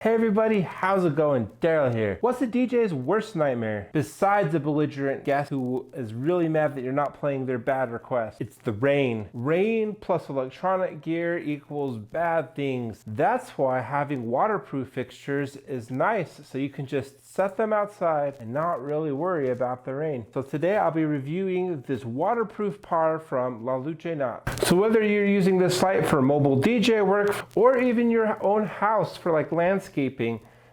Hey everybody, how's it going? Daryl here. What's the DJ's worst nightmare? Besides a belligerent guest who is really mad that you're not playing their bad request, it's the rain. Rain plus electronic gear equals bad things. That's why having waterproof fixtures is nice, so you can just set them outside and not really worry about the rain. So today I'll be reviewing this waterproof par from La Luce Knot. So whether you're using this light for mobile DJ work or even your own house for like landscaping,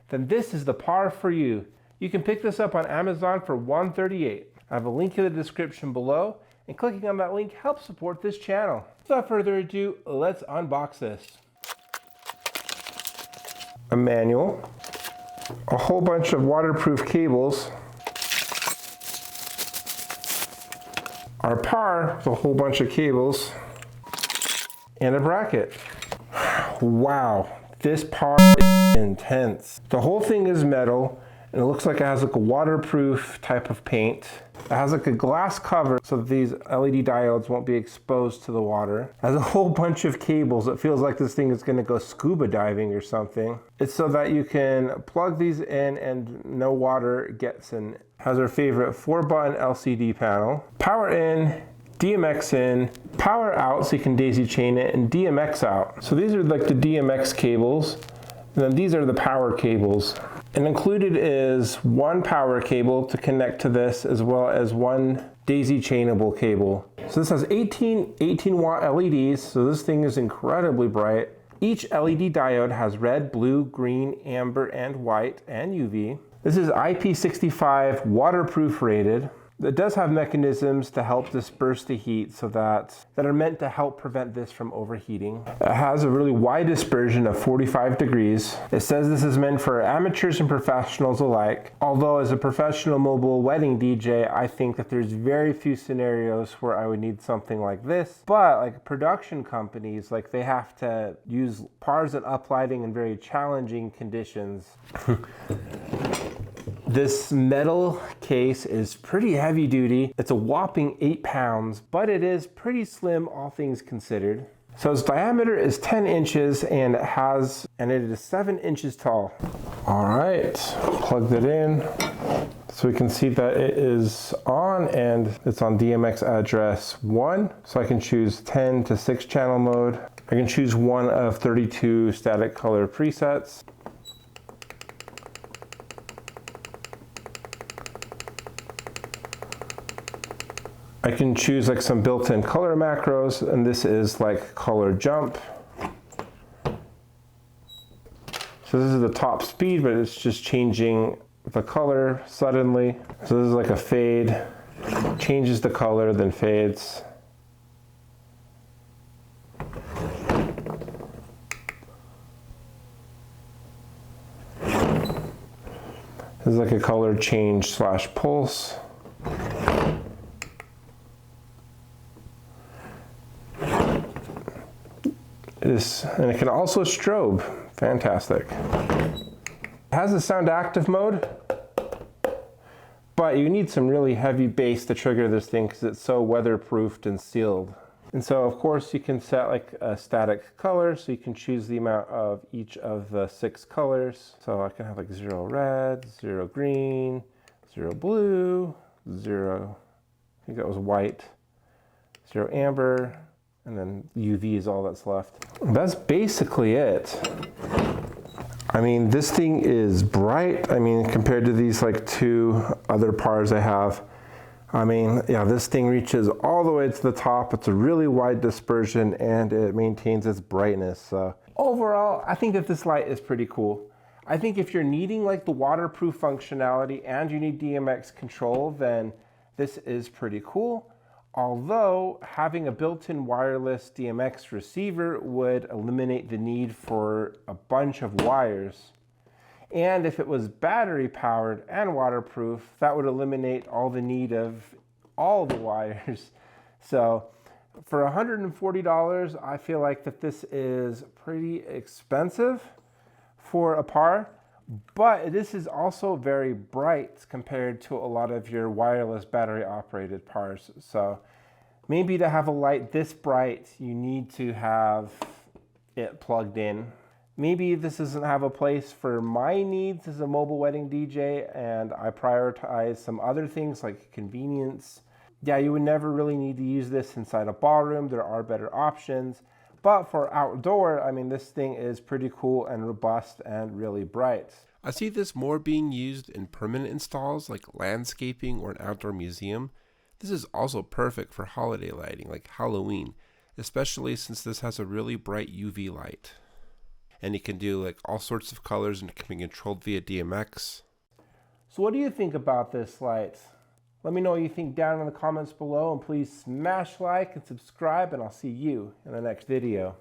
then this is the par for you. You can pick this up on Amazon for $138. I have a link in the description below, and clicking on that link helps support this channel. Without further ado, let's unbox this. A manual, a whole bunch of waterproof cables, our par with a whole bunch of cables, and a bracket. Wow, this par is intense. The whole thing is metal, and it looks like it has like a waterproof type of paint. It has like a glass cover so that these LED diodes won't be exposed to the water. It has a whole bunch of cables. It feels like this thing is gonna go scuba diving or something. It's so that you can plug these in and no water gets in. It has our favorite 4-button LCD panel. Power in, DMX in, power out so you can daisy chain it, and DMX out. So these are like the DMX cables, and then these are the power cables. And included is one power cable to connect to this, as well as one daisy chainable cable. So this has 18 watt LEDs, so this thing is incredibly bright. Each LED diode has red, blue, green, amber, and white, and UV. This is IP65 waterproof rated. It does have mechanisms to help disperse the heat that are meant to help prevent this from overheating. It has a really wide dispersion of 45 degrees. It says this is meant for amateurs and professionals alike. Although as a professional mobile wedding DJ, I think that there's very few scenarios where I would need something like this. But like production companies, like they have to use pars and uplighting in very challenging conditions. This metal case is pretty heavy duty. It's a whopping 8 pounds, but it is pretty slim, all things considered. So its diameter is 10 inches and it is 7 inches tall. All right, plugged it in. So we can see that it is on, and it's on DMX address 1. So I can choose 10 to 6 channel mode. I can choose one of 32 static color presets. I can choose like some built-in color macros, and this is like color jump. So this is the top speed, but it's just changing the color suddenly. So this is like a fade, changes the color, then fades. This is like a color change slash pulse. And it can also strobe. Fantastic. It has a sound active mode, but you need some really heavy bass to trigger this thing because it's so weatherproofed and sealed. And so of course you can set like a static color, so you can choose the amount of each of the 6 colors. So I can have like 0 red, 0 green, 0 blue, 0, I think that was white, 0 amber, and then UV is all that's left. That's basically it. I mean, this thing is bright. I mean, compared to these like 2 other pars I have, I mean, yeah, this thing reaches all the way to the top. It's a really wide dispersion and it maintains its brightness. So overall, I think that this light is pretty cool. I think if you're needing like the waterproof functionality and you need DMX control, then this is pretty cool. Although having a built-in wireless DMX receiver would eliminate the need for a bunch of wires. And if it was battery powered and waterproof, that would eliminate all the need of all the wires. So for $140, I feel like that this is pretty expensive for a par. But this is also very bright compared to a lot of your wireless battery operated pars. So maybe to have a light this bright, you need to have it plugged in. Maybe this doesn't have a place for my needs as a mobile wedding DJ, and I prioritize some other things like convenience. Yeah, you would never really need to use this inside a ballroom. There are better options. But for outdoor, I mean, this thing is pretty cool and robust and really bright. I see this more being used in permanent installs like landscaping or an outdoor museum. This is also perfect for holiday lighting like Halloween, especially since this has a really bright UV light. And you can do like all sorts of colors and it can be controlled via DMX. So what do you think about this light? Let me know what you think down in the comments below, and please smash like and subscribe, and I'll see you in the next video.